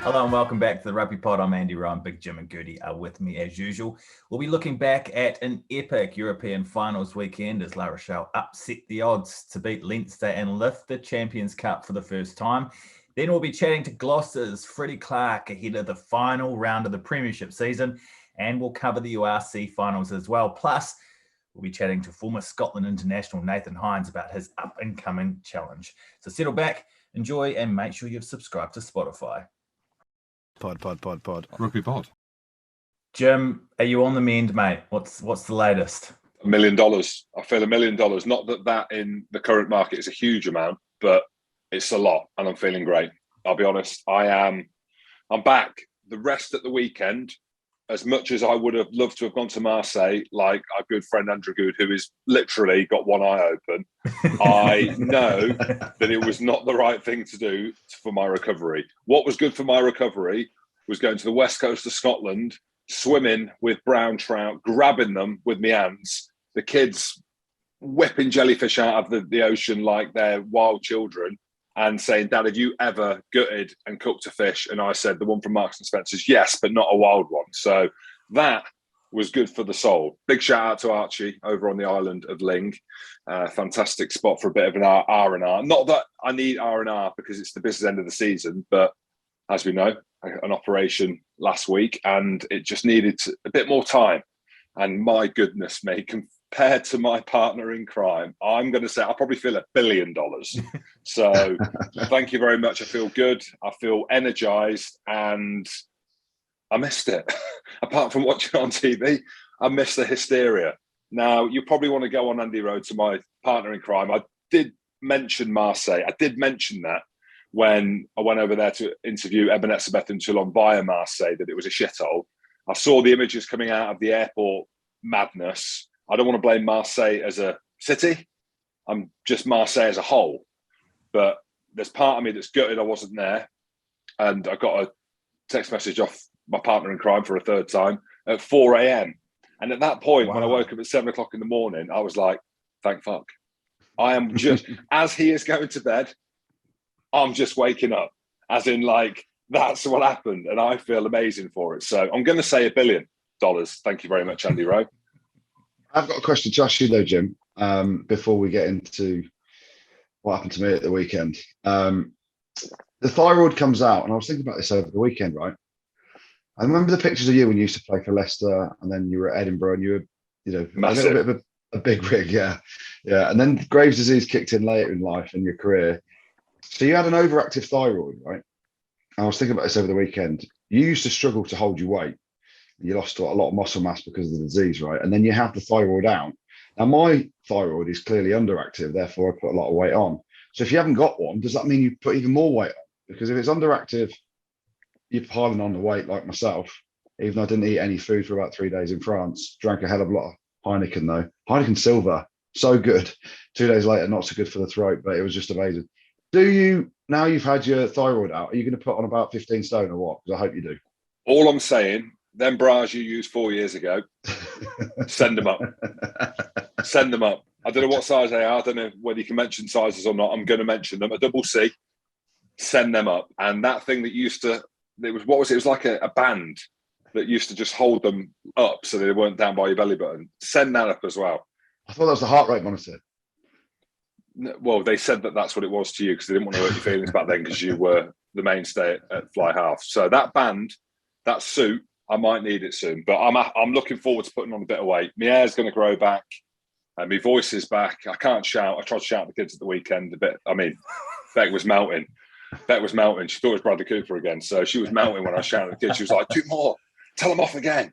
Hello and welcome back to the Rugby Pod. I'm Andy Ryan. Big Jim and Goodey are with me as usual. We'll be looking back at an epic European finals weekend as Rochelle upset the odds to beat Leinster and lift the Champions Cup for the first time. Then we'll be chatting to Gloucester's Freddie Clarke ahead of the final round of the Premiership season, and we'll cover the URC finals as well. Plus, we'll be chatting to former Scotland international Nathan Hines about his up-and-coming challenge. So settle back, enjoy, and make sure you've subscribed to Spotify. Pod. Rugby Pod. Jim, are you on the mend, mate? What's the latest? $1 million. I feel $1 million. Not that in the current market is a huge amount, but it's a lot, and I'm feeling great. I'll be honest. I'm back. The rest at the weekend, as much as I would have loved to have gone to Marseille, like our good friend Andrew Good, who has literally got one eye open, I know that it was not the right thing to do for my recovery. What was good for my recovery was going to the west coast of Scotland, swimming with brown trout, grabbing them with my hands, the kids whipping jellyfish out of the ocean like they're wild children, and saying, Dad, have you ever gutted and cooked a fish? And I said, the one from Marks and Spencer's, yes, but not a wild one. So that was good for the soul. Big shout out to Archie over on the island of Ling. Fantastic spot for a bit of an R&R. Not that I need R&R because it's the business end of the season, but as we know, an operation last week and it just needed a bit more time. And my goodness me, compared to my partner in crime, I'm going to say I probably feel $1 billion. So thank you very much. I feel good. I feel energized and I missed it. Apart from watching on TV, I missed the hysteria. Now, you probably want to go on Andy Road to my partner in crime. I did mention Marseille. I did mention that when I went over there to interview Ebenezer Beth and Toulon via Marseille, that it was a shithole. I saw the images coming out of the airport madness. I don't want to blame Marseille as a city. I'm just Marseille as a whole. But there's part of me that's gutted I wasn't there. And I got a text message off my partner in crime for a third time at 4 a.m. And at that point, when I woke up at 7 o'clock in the morning, I was like, thank fuck. I am just, as he is going to bed, I'm just waking up. As in, like, that's what happened. And I feel amazing for it. So I'm going to say $1 billion. Thank you very much, Andy Rowe. I've got a question to ask you though, Jim, before we get into what happened to me at the weekend. The thyroid comes out, and I was thinking about this over the weekend, right? I remember the pictures of you when you used to play for Leicester, and then you were at Edinburgh, and you were, Massive. a little bit of a big rig, yeah. And then Graves' disease kicked in later in life in your career. So you had an overactive thyroid, right? And I was thinking about this over the weekend. You used to struggle to hold your weight. You lost a lot of muscle mass because of the disease, right? And then you have the thyroid out. Now, my thyroid is clearly underactive, therefore I put a lot of weight on. So if you haven't got one, does that mean you put even more weight on? Because if it's underactive, you're piling on the weight like myself, even though I didn't eat any food for about 3 days in France. Drank a hell of a lot of Heineken, though. Heineken Silver, so good. 2 days later, not so good for the throat, but it was just amazing. Now you've had your thyroid out, are you going to put on about 15 stone or what? Because I hope you do. All I'm saying, them bras you used 4 years ago, send them up. Send them up. I don't know what size they are. I don't know whether you can mention sizes or not. I'm going to mention them. A double C. Send them up. And that thing that used to, it was like a band that used to just hold them up so they weren't down by your belly button. Send that up as well. I thought that was the heart rate monitor. Well, they said that that's what it was to you because they didn't want to hurt your feelings back then because you were the mainstay at Fly Half. So that band, that suit, I might need it soon. But I'm looking forward to putting on a bit of weight. My hair's going to grow back. My voice is back. I can't shout. I tried to shout at the kids at the weekend a bit. I mean, Beck was melting. She thought it was Bradley Cooper again. So she was melting when I shouted at the kids. She was like, do more. Tell them off again.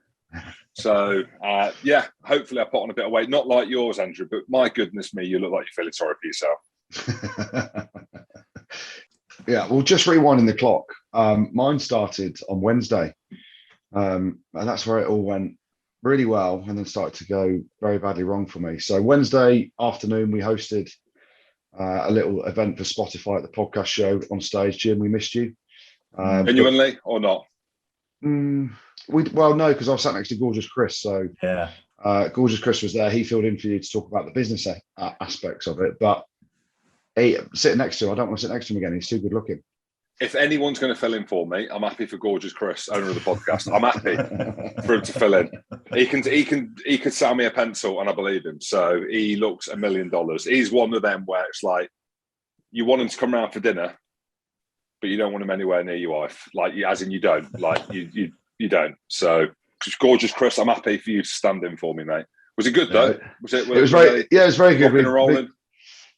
So, hopefully I put on a bit of weight. Not like yours, Andrew, but my goodness me, you look like you're feeling sorry for yourself. Yeah, well, just rewinding the clock. Mine started on Wednesday. And that's where it all went really well and then started to go very badly wrong for me. So Wednesday afternoon, we hosted a little event for Spotify at the podcast show on stage. Jim, we missed you. Genuinely or not? No, because I was sat next to gorgeous Chris. So yeah, Gorgeous Chris was there. He filled in for you to talk about the business aspects of it. But sitting next to him, I don't want to sit next to him again. He's too good looking. If anyone's going to fill in for me, I'm happy for Gorgeous Chris, owner of the podcast. I'm happy for him to fill in. He could sell me a pencil, and I believe him. So he looks $1 million. He's one of them where it's like you want him to come round for dinner, but you don't want him anywhere near your wife. Like, as in you don't. Like you don't. So Gorgeous Chris, I'm happy for you to stand in for me, mate. Was it good though? It was very good. Rolling.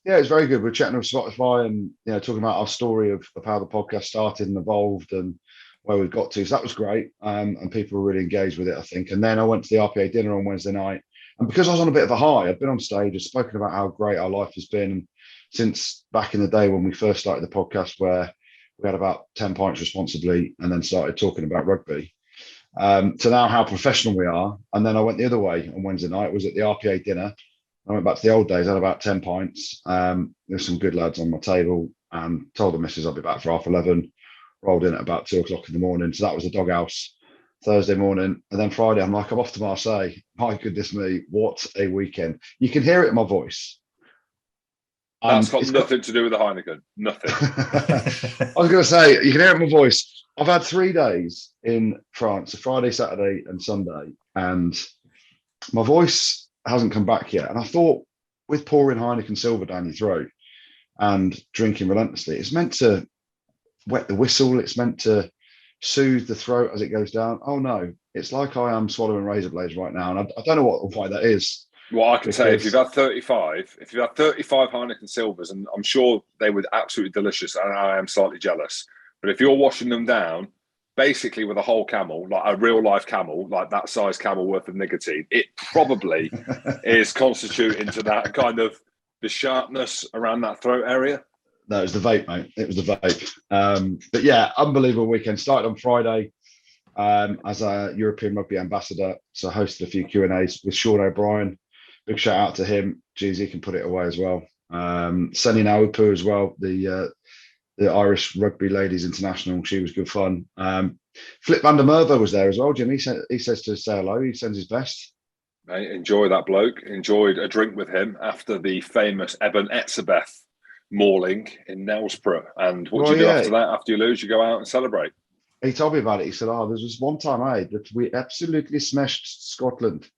Yeah, it's very good. We're chatting with Spotify and talking about our story of how the podcast started and evolved and where we've got to. So that was great. And people were really engaged with it, I think. And then I went to the RPA dinner on Wednesday night. And because I was on a bit of a high, I've been on stage, I've spoken about how great our life has been since back in the day when we first started the podcast, where we had about 10 pints responsibly and then started talking about rugby. To now how professional we are. And then I went the other way on Wednesday night. Was at the RPA dinner. I went back to the old days. I had about 10 pints. There's some good lads on my table, and told the missus I'll be back for 11:30. Rolled in at about 2:00 in the morning. So that was the doghouse Thursday morning. And then Friday, I'm off to Marseille. My goodness me, what a weekend. You can hear it in my voice. That's got nothing to do with the Heineken. Nothing. I was going to say, you can hear it in my voice. I've had 3 days in France, a Friday, Saturday and Sunday. And my voice hasn't come back yet. And I thought, with pouring Heineken Silver down your throat and drinking relentlessly, it's meant to wet the whistle. It's meant to soothe the throat as it goes down. Oh no, it's like I am swallowing razor blades right now. And I don't know why that is. Well, I can say, if you've had 35 Heineken Silvers, and I'm sure they were absolutely delicious, and I am slightly jealous, but if you're washing them down, basically with a whole camel, like a real life camel, like that size camel worth of nicotine, it probably is constituting to that kind of the sharpness around that throat area. No, it was the vape, mate. It was the vape. But yeah, unbelievable weekend. Started on Friday as a European rugby ambassador. So I hosted a few Q&As with Sean O'Brien. Big shout out to him. Geez, he can put it away as well. Senny Naupu as well, the Irish Rugby Ladies International. She was good fun. Flip van der Merwe was there as well, Jim. He says to say hello. He sends his best. Mate, enjoy that bloke. Enjoyed a drink with him after the famous Eben Etzebeth mauling in Nelsborough. And what do you do after that? After you lose, you go out and celebrate. He told me about it. He said, there was one time that we absolutely smashed Scotland.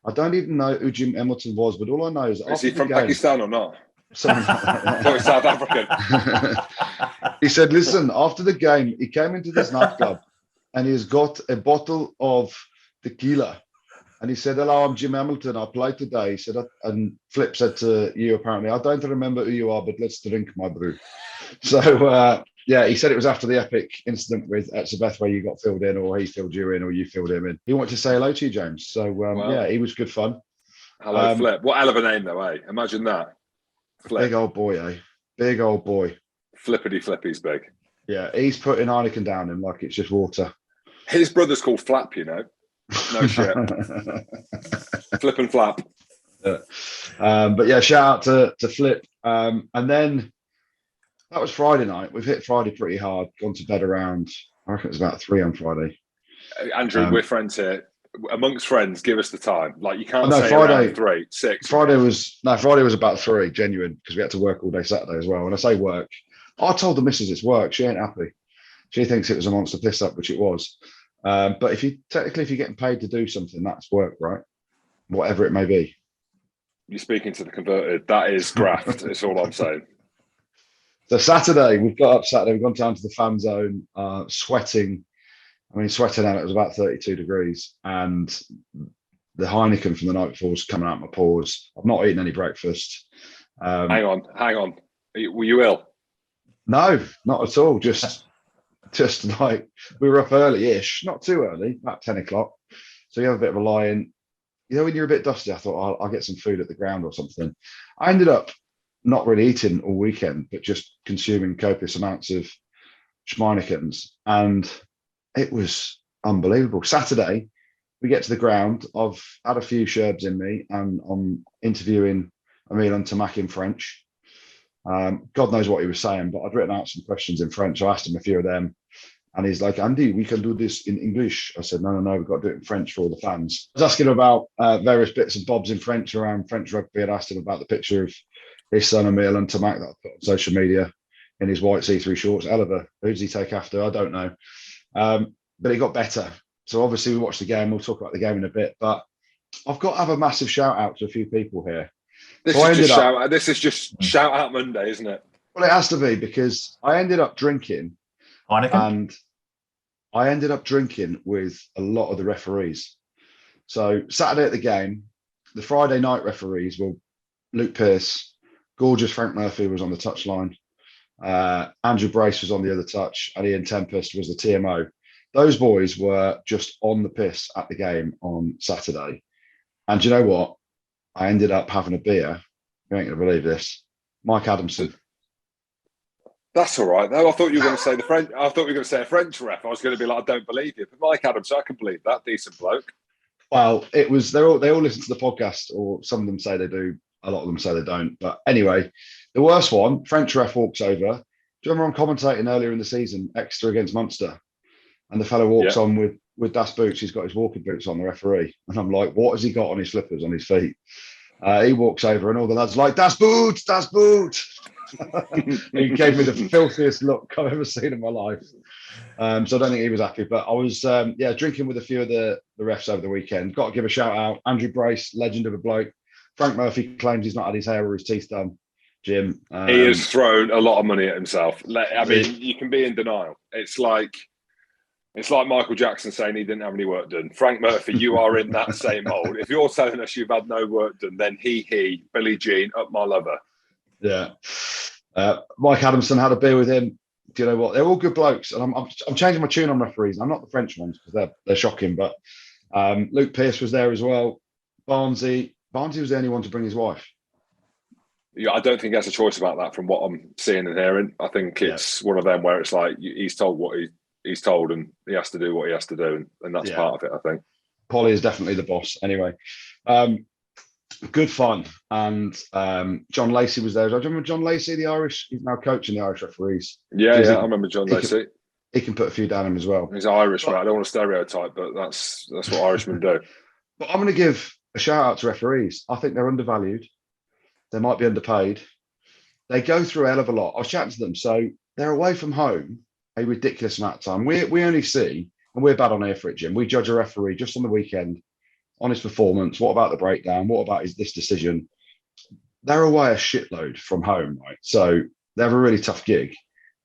I don't even know who Jim Hamilton was, but all I know is he from Pakistan or not? Something like that. No, he's South African. He said, listen, after the game, he came into this nightclub and he's got a bottle of tequila. And he said, hello, I'm Jim Hamilton. I played today. He said, and Flip said to you, apparently, I don't remember who you are, but let's drink my brew. So, yeah, he said it was after the epic incident with Etzebeth where you got filled in, or he filled you in, or you filled him in. He wanted to say hello to you, James. So, yeah, he was good fun. Hello, Flip. What hell of a name, though, eh? Imagine that. Flip. Big old boy, eh? Big old boy. Flippity Flippy's big. Yeah, he's putting Heineken down him like it's just water. His brother's called Flap, you know. No shit. Flip and Flap. But yeah, shout out to Flip. And then that was Friday night. We've hit Friday pretty hard. Gone to bed around, I reckon it was about 3 on Friday. Andrew, we're friends here. Amongst friends, give us the time. Like you can't say Friday, around 3, 6. Friday was about 3, genuine, because we had to work all day Saturday as well. When I say work, I told the missus it's work. She ain't happy. She thinks it was a monster piss up, which it was. But if you're getting paid to do something, that's work, right? Whatever it may be. You're speaking to the converted. That is graft. It's all I'm saying. So Saturday, we've gone down to the fan zone, sweating. I mean, sweating out, it was about 32 degrees. And the Heineken from the night before was coming out my pores. I've not eaten any breakfast. Hang on. Were you ill? No, not at all. Just like we were up early-ish, not too early, about 10 o'clock. So you have a bit of a lie-in. You know, when you're a bit dusty, I thought I'll get some food at the ground or something. I ended up not really eating all weekend, but just consuming copious amounts of Schmeinekens. And it was unbelievable. Saturday, we get to the ground. I've had a few sherbs in me and I'm interviewing Emile Ntamak in French. God knows what he was saying, but I'd written out some questions in French. I asked him a few of them. And he's like, Andy, we can do this in English. I said, no, we've got to do it in French for all the fans. I was asking him about various bits and bobs in French around French rugby. I asked him about the picture of his son Emile and Tamak that I put on social media in his white see-through shorts. Oliver, who does he take after? I don't know. But he got better. So obviously we watched the game. We'll talk about the game in a bit. But I've got to have a massive shout out to a few people here. This is just shout out Monday, isn't it? Well, it has to be, because I ended up drinking Heineken? And I ended up drinking with a lot of the referees. So Saturday at the game, the Friday night referees were Luke Pearce, gorgeous Frank Murphy was on the touchline, Andrew Brace was on the other touch, and Ian Tempest was the TMO. Those boys were just on the piss at the game on Saturday. And you know what? I ended up having a beer. You ain't going to believe this. Mike Adamson. That's all right, though. I thought you were going to say the French. I thought you were going to say a French ref. I was going to be like, I don't believe you. But Mike Adams, I can believe that. Decent bloke. Well, it was. They all listen to the podcast, or some of them say they do. A lot of them say they don't. But anyway, the worst one, French ref walks over. Do you remember I'm commentating earlier in the season, Exeter against Munster, and the fellow walks on with Das boots. He's got his walking boots on, the referee, and I'm like, what has he got on his slippers on his feet? He walks over, and all the lads are like, Das Boot, Das Boot. He gave me the filthiest look I've ever seen in my life. So I don't think he was happy. But I was, drinking with a few of the refs over the weekend. Got to give a shout out. Andrew Brace, legend of a bloke. Frank Murphy claims he's not had his hair or his teeth done. Jim. He has thrown a lot of money at himself. I mean, you can be in denial. It's like Michael Jackson saying he didn't have any work done. Frank Murphy, you are in that same mold. If you're telling us you've had no work done, then he, Billie Jean, up my lover. Yeah. Mike Adamson, had a beer with him. Do you know what? They're all good blokes. And I'm changing my tune on referees. I'm not the French ones because they're shocking. But Luke Pearce was there as well. Barnesy was the only one to bring his wife. Yeah, I don't think he has a choice about that from what I'm seeing and hearing. I think it's one of them where it's like he's told what he's told and he has to do what he has to do. And that's part of it, I think. Polly is definitely the boss. Anyway, good fun. And John Lacey was there. Do you remember John Lacey, the Irish? He's now coaching the Irish referees. Yeah, I remember John Lacey. He can put a few down him as well. He's Irish, man. I don't want to stereotype, but that's what Irishmen do. But I'm going to give a shout out to referees. I think they're undervalued. They might be underpaid. They go through a hell of a lot. I was chatting to them. So they're away from home a ridiculous amount of time. We only see, and we're bad on air for it, Jim, we judge a referee just on the weekend, on his performance. What about the breakdown? What about this decision? They're away a shitload from home, right? So they have a really tough gig.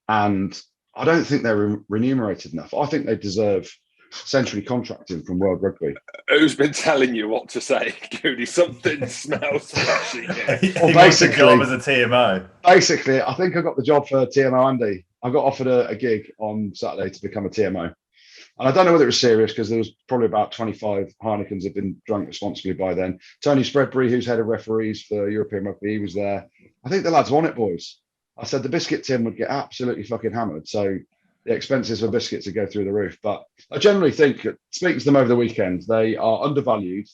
And I don't think they're remunerated enough. I think they deserve centrally contracting from World Rugby. Who's been telling you what to say, Goodey? Something smells fishy here. Well, basically, job as a TMO. Basically, I think I got the job for TMO Andy. I got offered a gig on Saturday to become a TMO. And I don't know whether it was serious because there was probably about 25 Heinekens had been drunk responsibly by then. Tony Spreadbury, who's head of referees for European Rugby, he was there. I think the lads want it, boys. I said the biscuit tin would get absolutely fucking hammered. So the expenses for biscuits would go through the roof. But I generally think, speaking to them over the weekend, they are undervalued.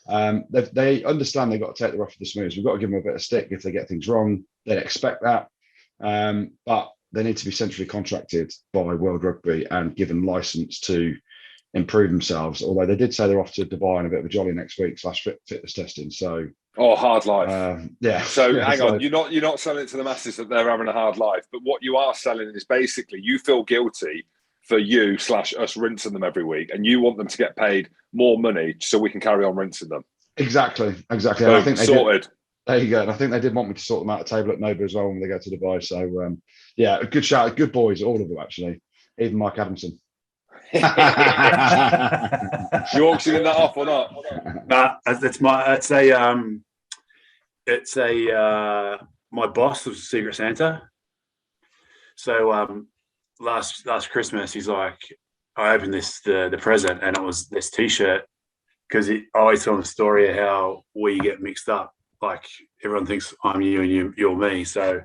They understand they've got to take the rough with the smooths. We've got to give them a bit of stick if they get things wrong. They'd expect that. But they need to be centrally contracted by World Rugby and given license to improve themselves. Although they did say they're off to Dubai on a bit of a jolly next week / fitness testing. So hard life. So hang on, you're not selling it to the masses that they're having a hard life, but what you are selling is basically you feel guilty for you / us rinsing them every week, and you want them to get paid more money so we can carry on rinsing them. Exactly. So and I think they sorted. There you go. And I think they did want me to sort them out a table at Nova as well when they go to Dubai. So a good shout, good boys, all of them actually, even Mike Adamson. You auctioning that off or not? Nah, my boss was Secret Santa. So last Christmas, he's like, I opened the present and it was this T-shirt because I always tell the story of how we get mixed up. Like everyone thinks I'm you and you're me. So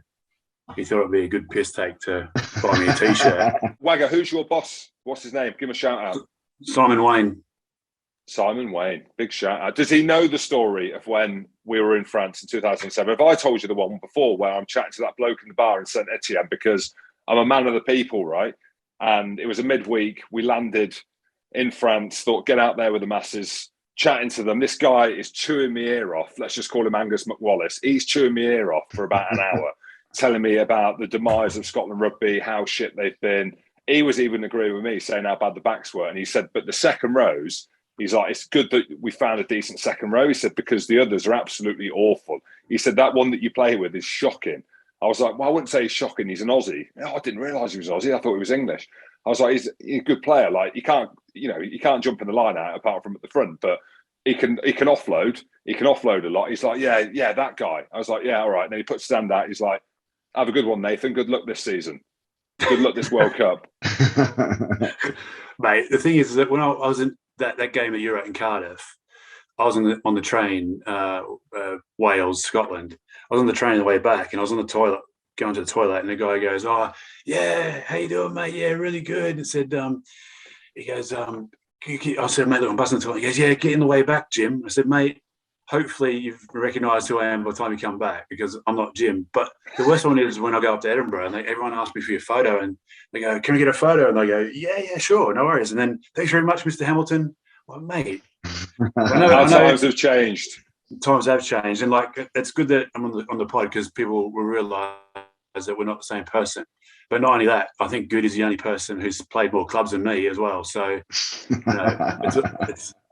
he thought it'd be a good piss take to buy me a T-shirt. Wagger, who's your boss? What's his name? Give him a shout out. Simon Wayne. Simon Wayne, big shout out. Does he know the story of when we were in France in 2007? Have I told you the one before where I'm chatting to that bloke in the bar in Saint Etienne because I'm a man of the people, right? and it was a midweek. We landed in France, thought get out there with the masses, chatting to them. This guy is chewing my ear off. Let's just call him Angus McWallace. He's chewing my ear off for about an hour, telling me about the demise of Scotland rugby, how shit they've been. He was even agreeing with me, saying how bad the backs were. And he said, but the second rows, he's like, it's good that we found a decent second row. He said, because the others are absolutely awful. He said, that one that you play with is shocking. I was like, well, I wouldn't say he's shocking. He's an Aussie. Oh, I didn't realise he was Aussie. I thought he was English. I was like, he's a good player. Like, you can't jump in the line out apart from at the front, but he can offload. He can offload a lot. He's like, yeah, that guy. I was like, yeah, all right. And then he puts stand out. He's like, have a good one, Nathan. Good luck this season. Good luck this World Cup. Mate, the thing is that when I was in that game that you're at in Cardiff, I was on the train, Wales, Scotland. I was on the train on the way back, and I was on the toilet, going to the toilet, and the guy goes, "Oh, yeah, how you doing, mate? Yeah, really good." And said, he goes, I said, "Mate, look, I'm busting the toilet." He goes, "Yeah, get in the way back, Jim." I said, "Mate, hopefully you've recognised who I am by the time you come back, because I'm not Jim." But the worst one is when I go up to Edinburgh and everyone asks me for your photo, and they go, "Can we get a photo?" And I go, yeah, sure, no worries. And then, "Thanks very much, Mr. Hamilton." Well, mate, I know times have changed. Times have changed, and like, it's good that I'm on the pod, because people will realise that we're not the same person. But not only that, I think Goodey's the only person who's played more clubs than me as well. So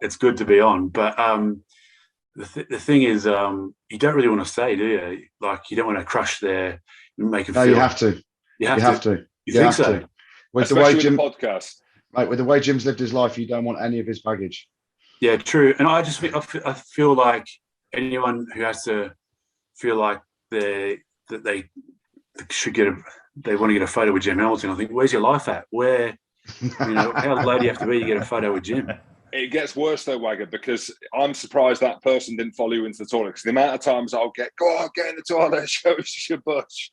it's good to be on. But the thing is, you don't really want to stay, do you? Like, you don't want to crush their, make them feel. No, you have to. You have to. You think so? With the way Jim, podcast, mate, with the way Jim's lived his life, you don't want any of his baggage. Yeah, true. And I just I feel like anyone who has to feel like they should they want to get a photo with Jim Hamilton, I think, where's your life at? Where, how low do you have to be to get a photo with Jim? It gets worse though, Wagger, because I'm surprised that person didn't follow you into the toilet, because the amount of times I'll get in the toilet, show us your bush.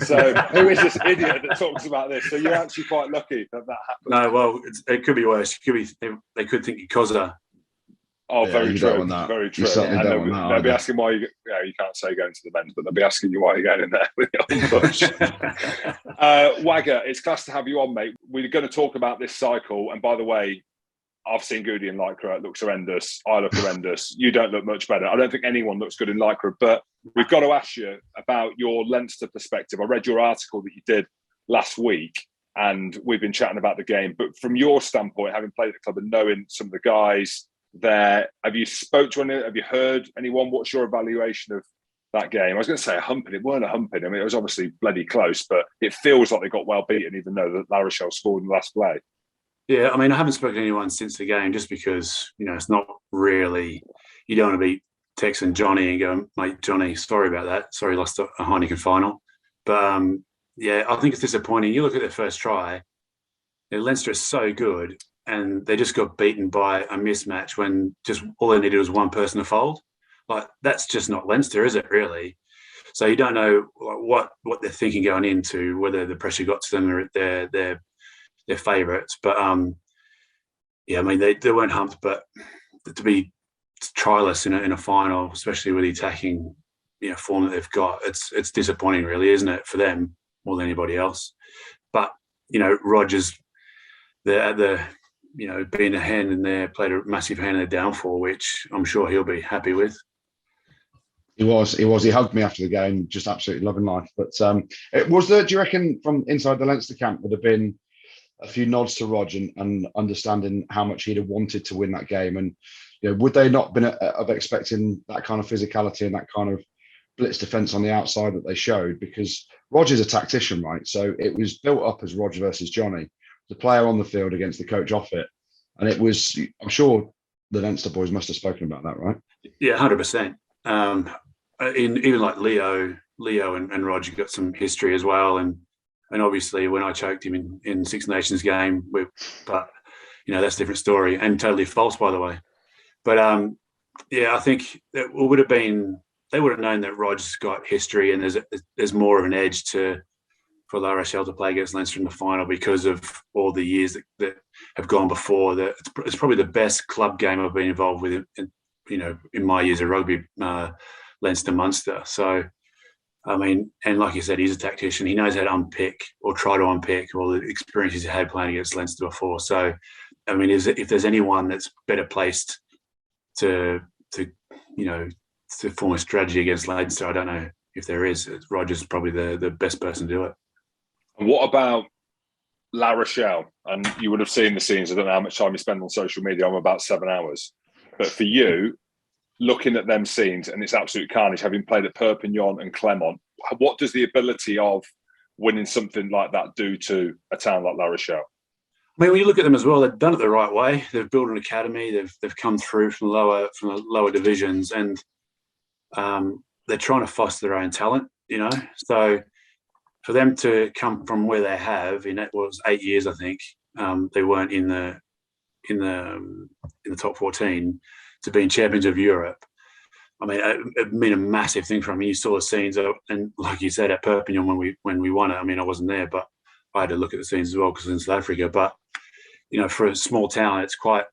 So who is this idiot that talks about this? So you're actually quite lucky that happened. No, well, it could be worse. They could think you're Cozza. Oh, Yeah, very true. Very true. And they'll be asking why you can't say going to the men's, but they'll be asking you why you're going in there with the bush. Wagger, it's class to have you on, mate. We're going to talk about this cycle. And by the way, I've seen Goodey in Lycra. It looks horrendous. I look horrendous. You don't look much better. I don't think anyone looks good in Lycra. But we've got to ask you about your Leinster perspective. I read your article that you did last week, and we've been chatting about the game. But from your standpoint, having played at the club and knowing some of the guys there, have you spoke to anyone? Have you heard anyone? What's your evaluation of that game? I was going to say a humping. It weren't a humping. I mean, it was obviously bloody close, but it feels like they got well beaten, even though that La Rochelle scored in the last play. Yeah, I mean, I haven't spoken to anyone since the game, just because, it's not really, you don't want to be texting Johnny and going, "Mate, Johnny, sorry about that. Sorry, lost a Heineken final." But yeah, I think it's disappointing. You look at their first try, Leinster is so good, and they just got beaten by a mismatch when just all they needed was one person to fold. Like, that's just not Leinster, is it, really? So you don't know what they're thinking going into, whether the pressure got to them or their favourites. But yeah, I mean, they weren't humped, but to be tryless in a final, especially with the attacking form that they've got, it's disappointing, really, isn't it, for them more than anybody else? But Rogers, being a hand in there, played a massive hand in the downfall, which I'm sure he'll be happy with. He was. He hugged me after the game, just absolutely loving life. But do you reckon from inside the Leinster camp would have been a few nods to Rog and understanding how much he'd have wanted to win that game? And would they not been of expecting that kind of physicality and that kind of blitz defence on the outside that they showed? Because Rog is a tactician, right? So it was built up as Rog versus Johnny, the player on the field against the coach off it. And it was, I'm sure the Leinster boys must have spoken about that, right? Yeah, 100%. Even like Leo and Roger got some history as well. And obviously when I choked him in Six Nations game, but that's a different story, and totally false, by the way. But yeah, I think it would have been, they would have known that Roger's got history, and there's more of an edge for La Rochelle to play against Leinster in the final because of all the years that have gone before. That it's probably the best club game I've been involved with in my years of rugby, Leinster Munster. So I mean, and like you said, he's a tactician. He knows how to unpick or try to unpick all the experiences he had playing against Leinster before. So, I mean, if there's anyone that's better placed to form a strategy against Leinster, I don't know if there is. Roger's probably the best person to do it. And what about La Rochelle? And you would have seen the scenes. I don't know how much time you spend on social media. I'm about 7 hours. But for you, looking at them scenes, and it's absolute carnage, having played at Perpignan and Clermont, what does the ability of winning something like that do to a town like La Rochelle? I mean, when you look at them as well, they've done it the right way. They've built an academy. They've come through from the lower divisions, and they're trying to foster their own talent. So for them to come from where they have in that was 8 years, I think they weren't in the top 14 to being champions of Europe. I mean, it meant a massive thing for them. You saw the scenes, and like you said, at Perpignan when we won it. I mean, I wasn't there, but I had to look at the scenes as well because in South Africa. But for a small town, it's quite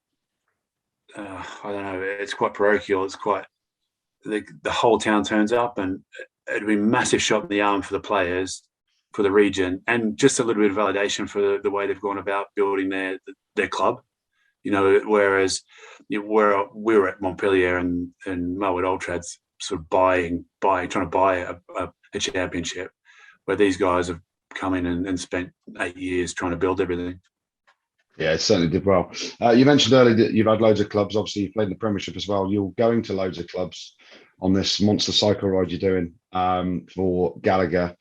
I don't know. It's quite parochial. It's quite the whole town turns up, and it'd be a massive shot in the arm for the players, for the region, and just a little bit of validation for the way they've gone about building their club. Whereas where we were at Montpellier and Mo at Old Trads, sort of trying to buy a championship, where these guys have come in and spent 8 years trying to build everything. Yeah, it certainly did well. You mentioned earlier that you've had loads of clubs. Obviously, you've played in the Premiership as well. You're going to loads of clubs on this monster cycle ride you're doing for Gallagher.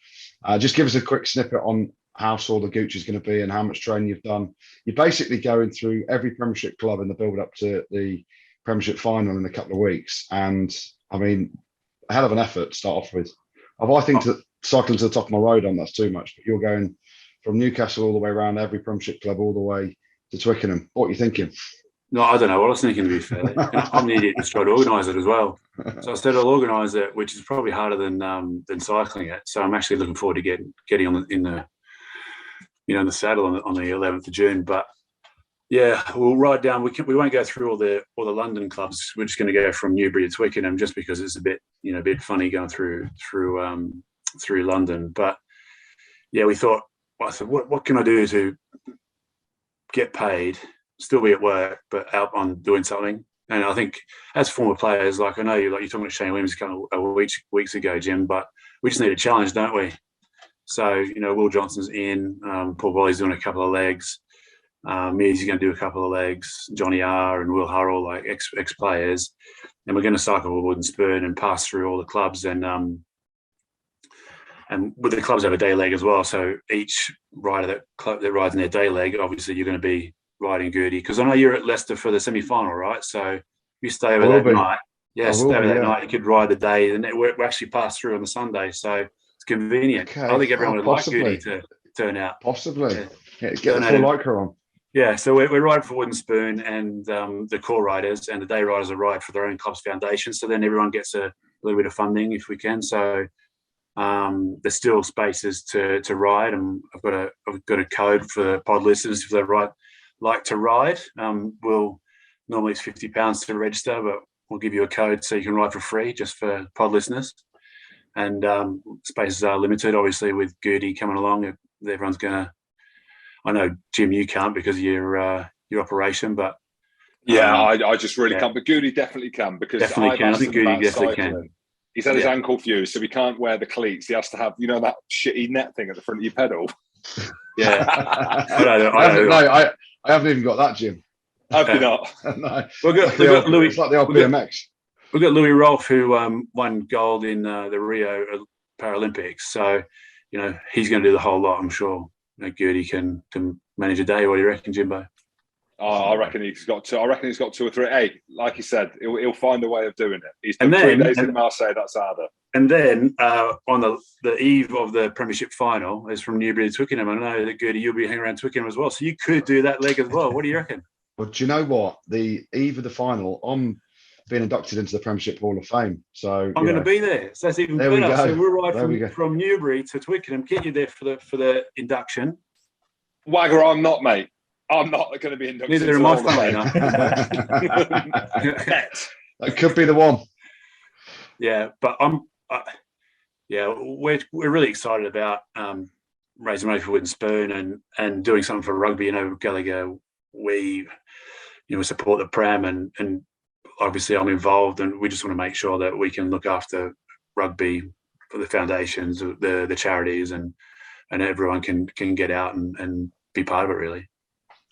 Just give us a quick snippet on how sore the gooch is going to be and how much training you've done. You're basically going through every Premiership club in the build-up to the Premiership final in a couple of weeks. And, I mean, a hell of an effort to start off with. I think cycling to the top of my road that's too much, but you're going from Newcastle all the way around every Premiership club all the way to Twickenham. What are you thinking? No, I don't know what I was thinking, to be fair. I'm the idiot who's tried to organise it as well. So I said I'll organise it, which is probably harder than cycling it. So I'm actually looking forward to getting on in the saddle on the 11th of June. But yeah, we'll ride down. We won't go through all the London clubs. We're just going to go from Newbury to Twickenham, just because it's a bit funny going through London. But yeah, I thought, what can I do to get paid, still be at work, but out on doing something? And I think as former players, like I know you're talking about Shane Williams a couple of weeks ago, Jim, but we just need a challenge, don't we? So, Will Johnson's in, Paul Bolly's doing a couple of legs, Measy's going to do a couple of legs, Johnny R and Will Hurrell, like ex-players, and we're going to cycle a wooden spoon and pass through all the clubs, and with the clubs have a day leg as well. So each rider that rides in their day leg, obviously you're going to be riding Goodey, because I know you're at Leicester for the semi-final, right? So if you stay over that night, night, you could ride the day, and we actually pass through on the Sunday. So it's convenient. Okay. I think everyone would like Goodey to turn out. Possibly. Yeah, get the full Lycra on. Yeah, so we're riding for Wooden Spoon, and the core riders and the day riders are ride for their own club's foundation. So then everyone gets a little bit of funding if we can. So there's still spaces to ride, and I've got a code for pod listeners if they like to ride. Normally it's £50 to register, but we'll give you a code so you can ride for free just for pod listeners. And spaces are limited, obviously, with Goodey coming along. Everyone's gonna. I know, Jim, you can't because of your operation, but I just really can't. But Goodey definitely can, because definitely can. I think Goodey definitely can. He's had his ankle fused, so he can't wear the cleats. He has to have, that shitty net thing at the front of your pedal. Yeah, I haven't even got that, Jim. Have you not? No. We've got Louis. It's like the old BMX. We've got Louis Rolfe, who won gold in the Rio Paralympics. So, he's going to do the whole lot, I'm sure. Goodey can manage a day. What do you reckon, Jimbo? I reckon he's got 2 or 3. Hey, like you said, he'll find a way of doing it. He's done 3 days in Marseille. That's harder. And then on the eve of the Premiership final is from Newbury to Twickenham. I know that Goodey, you'll be hanging around Twickenham as well, so you could do that leg as well. What do you reckon? Well, do you know what? The eve of the final, I'm being inducted into the Premiership Hall of Fame. So I'm going to be there. So that's even there better. We go. So we'll ride from Newbury to Twickenham, get you there for the induction. Wagger, I'm not, mate. I'm not going to be inducted. Neither am I, funny That could be the one. Yeah, but yeah, we're really excited about raising money for Wooden Spoon and doing something for rugby. You know, Gallagher, we support the Prem and obviously I'm involved, and we just want to make sure that we can look after rugby for the foundations, the charities, and everyone can get out and be part of it, really.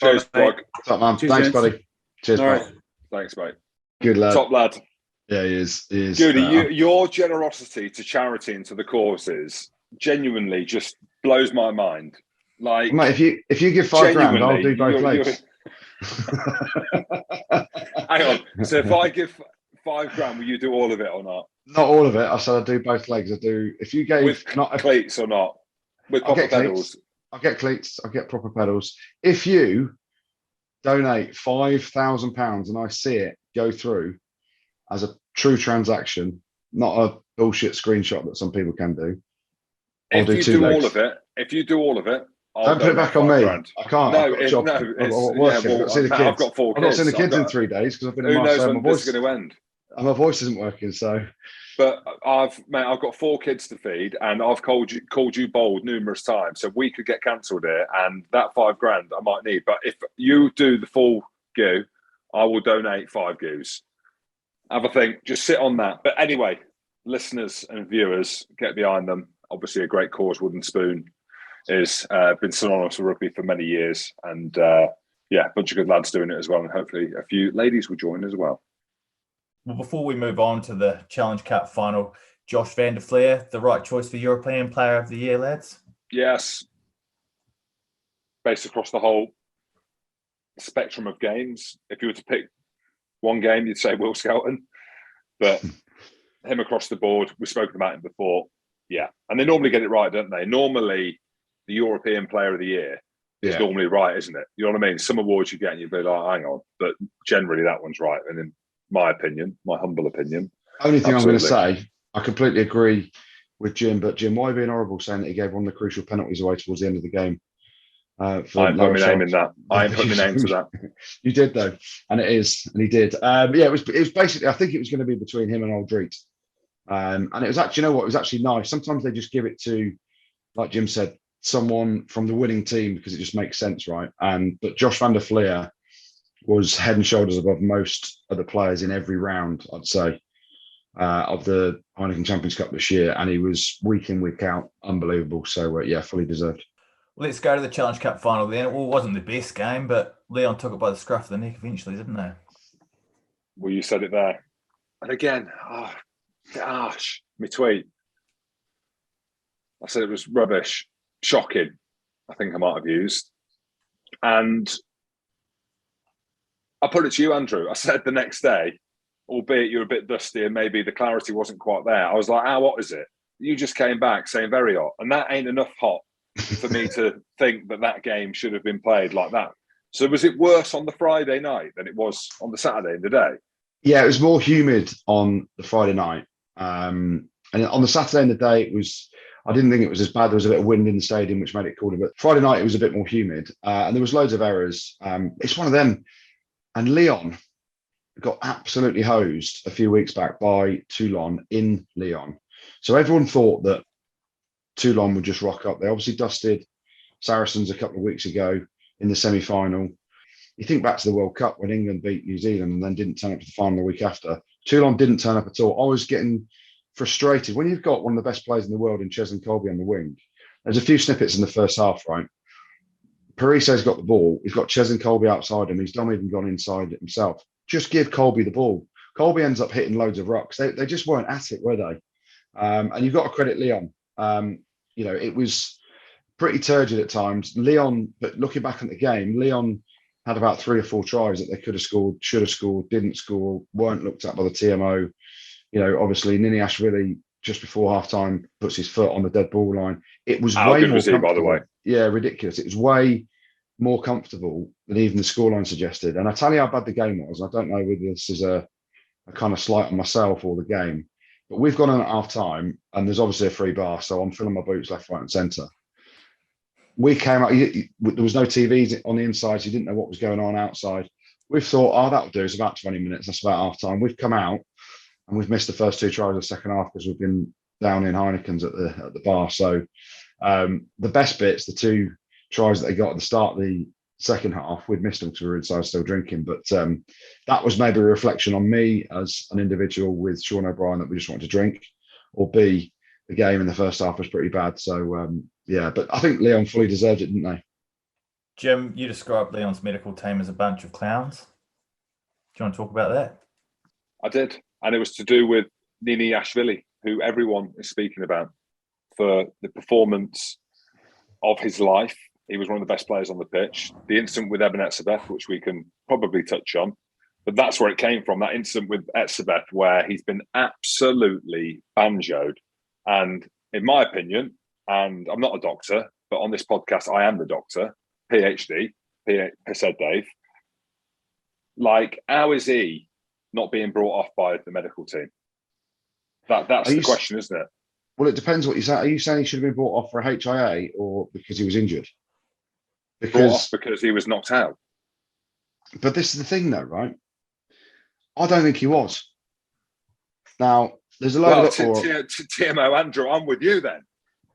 Cheers, Blog. What's up, man? Cheers, Thanks, gents. buddy. Cheers, All mate. right. Thanks, mate. Good lad. Top lad. Yeah, he is. Goodey, your generosity to charity and to the causes genuinely just blows my mind. Like, mate, if you give £5,000, I'll do both legs. Hang on. So if I give £5,000, will you do all of it or not? Not all of it. I said I do both legs. I do. If you gave with cleats or not, with proper pedals. I'll get cleats. I'll get proper pedals. If you donate £5,000 and I see it go through as a true transaction, not a bullshit screenshot that some people can do, I'll do two legs. If you do all of it, don't put it back on me. $5,000. I can't. I've got 4 kids. I've not seen the kids in 3 days because I've been in who my knows my when voice this is going to end. And my voice isn't working, so. But I've got 4 kids to feed, and I've called you bold numerous times, so we could get cancelled here, and that $5,000 I might need. But if you do the full go, I will donate 5 goos. Have a think, just sit on that. But anyway, listeners and viewers, get behind them. Obviously, a great cause. Wooden Spoon is been synonymous with rugby for many years, and a bunch of good lads doing it as well, and hopefully a few ladies will join as well. Well, before we move on to the Challenge Cup final, Josh van der Fleer, the right choice for European Player of the Year, lads? Yes. Based across the whole spectrum of games. If you were to pick one game, you'd say Will Skelton. But him across the board, we've spoken about him before. Yeah. And they normally get it right, don't they? Normally, the European Player of the Year is normally right, isn't it? You know what I mean? Some awards you get and you'd be like, hang on. But generally, that one's right. And in my opinion, my humble opinion. Only thing I'm going to say, I completely agree with Jim, but Jim, why are you being horrible saying that he gave one of the crucial penalties away towards the end of the game? I ain't put my name in that. I ain't put my name to that. You did though, and it is, and he did. It was basically, I think it was going to be between him and Aldreet. And it was actually, you know what, it was actually nice. Sometimes they just give it to, like Jim said, someone from the winning team because it just makes sense, right? But Josh van der Fleer was head and shoulders above most of the players in every round, I'd say, of the Heineken Champions Cup this year. And he was week in, week out, unbelievable. So, fully deserved. Let's go to the Challenge Cup final then. It wasn't the best game, but Leon took it by the scruff of the neck eventually, didn't they? Well, you said it there. And again, gosh, my tweet. I said it was rubbish, shocking, I think I might have used. And I put it to you, Andrew. I said the next day, albeit you're a bit dusty and maybe the clarity wasn't quite there, I was like, what is it? You just came back saying very hot. And that ain't enough hot for me to think that game should have been played like that. So was it worse on the Friday night than it was on the Saturday in the day? Yeah, it was more humid on the Friday night. And on the Saturday in the day, I didn't think it was as bad. There was a bit of wind in the stadium, which made it cooler. But Friday night, it was a bit more humid. And there was loads of errors. It's one of them. And Leon got absolutely hosed a few weeks back by Toulon in Lyon. So everyone thought that Toulon would just rock up. They obviously dusted Saracens a couple of weeks ago in the semi-final. You think back to the World Cup when England beat New Zealand and then didn't turn up to the final the week after. Toulon didn't turn up at all. I was getting frustrated. When you've got one of the best players in the world in Cheslin Colby on the wing, there's a few snippets in the first half, right? Parise's got the ball. He's got Cheslin Colby outside him. He's not even gone inside it himself. Just give Colby the ball. Colby ends up hitting loads of rocks. They just weren't at it, were they? And you've got to credit Leon. It was pretty turgid at times. Leon, but looking back at the game, Leon had about 3 or 4 tries that they could have scored, should have scored, didn't score, weren't looked at by the TMO. Obviously, Niniashvili just before halftime puts his foot on the dead ball line. It was way more comfortable. By the way? Yeah, ridiculous. It was way more comfortable than even the scoreline suggested. And I tell you how bad the game was. I don't know whether this is a kind of slight on myself or the game, but we've gone on at half time and there's obviously a free bar. So I'm filling my boots left, right and centre. We came out, there was no TVs on the inside. So you didn't know what was going on outside. We've thought, that'll do. It's about 20 minutes. That's about half time. We've come out and we've missed the first 2 tries of the second half because we've been down in Heineken's at the bar. So the best bits, the 2 tries that they got at the start of the second half, we'd missed them because we were inside still drinking. But that was maybe a reflection on me as an individual with Sean O'Brien that we just wanted to drink, or B, the game in the first half was pretty bad. So yeah, but I think Leon fully deserved it, didn't they? Jim, you described Leon's medical team as a bunch of clowns. Do you want to talk about that? I did. And it was to do with Nini Ashvili, who everyone is speaking about for the performance of his life. He was one of the best players on the pitch. The incident with Eben Etzebeth, which we can probably touch on, but that's where it came from, that incident with Etzebeth, where he's been absolutely banjoed. And in my opinion, and I'm not a doctor, but on this podcast, I am the doctor, PhD, said Dave. Like, how is he not being brought off by the medical team? That's the question, isn't it? Well, it depends what you say. Are you saying he should have been brought off for a HIA or because he was injured? Because he was knocked out. But this is the thing, though, right? I don't think he was. Now, there's a lot of TMO Andrew, I'm with you then.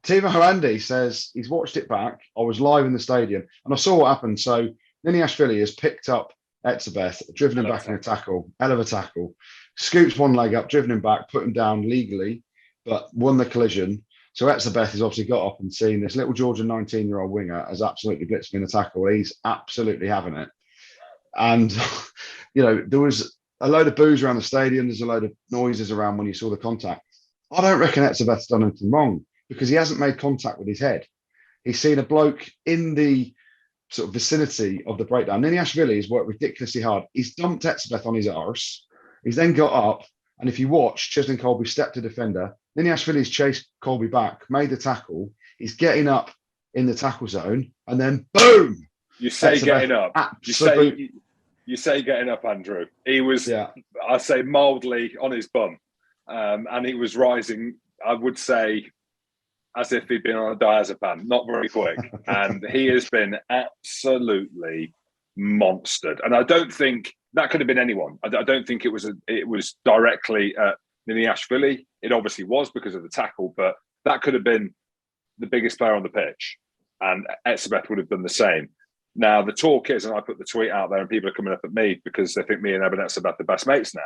Timo Andy says he's watched it back. I was live in the stadium and I saw what happened. So Nini Ashvili has picked up Etzebeth, driven him back in a tackle, hell of a tackle, scoops one leg up, driven him back, put him down legally, but won the collision. So Etzebeth has obviously got up and seen this little Georgian 19-year-old winger has absolutely blitzed him in a tackle. He's absolutely having it. And, there was a load of boos around the stadium. There's a load of noises around when you saw the contact. I don't reckon Etzebeth's done anything wrong because he hasn't made contact with his head. He's seen a bloke in the sort of vicinity of the breakdown. Nini Ashvili has worked ridiculously hard. He's dumped Etzebeth on his arse. He's then got up, and if you watch, Cheslin Colby stepped to defender. Nini Ashvili's chased Colby back, made the tackle. He's getting up in the tackle zone, and then boom! You say Etzebeth getting up. You say getting up, Andrew. He was, I'd say, mildly on his bum. And he was rising, I would say, as if he'd been on a diazepam, not very quick. And he has been absolutely monstered. And I don't think that could have been anyone. I don't think it was directly at Nini Ashvili. It obviously was because of the tackle, but that could have been the biggest player on the pitch. And Etzebeth would have done the same. Now, the talk is, and I put the tweet out there and people are coming up at me because they think me and Eben Etzebeth are best mates now.